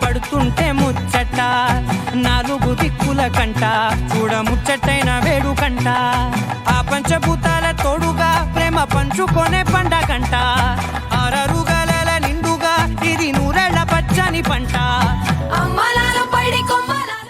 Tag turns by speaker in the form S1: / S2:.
S1: పడుతుంటే ముచ్చట నాలుగు దిక్కుల కంట చూడ ముచ్చటైన వేడుకంట ఆ పంచభూతాల తోడుగా ప్రేమ పంచుకొనే పండగంట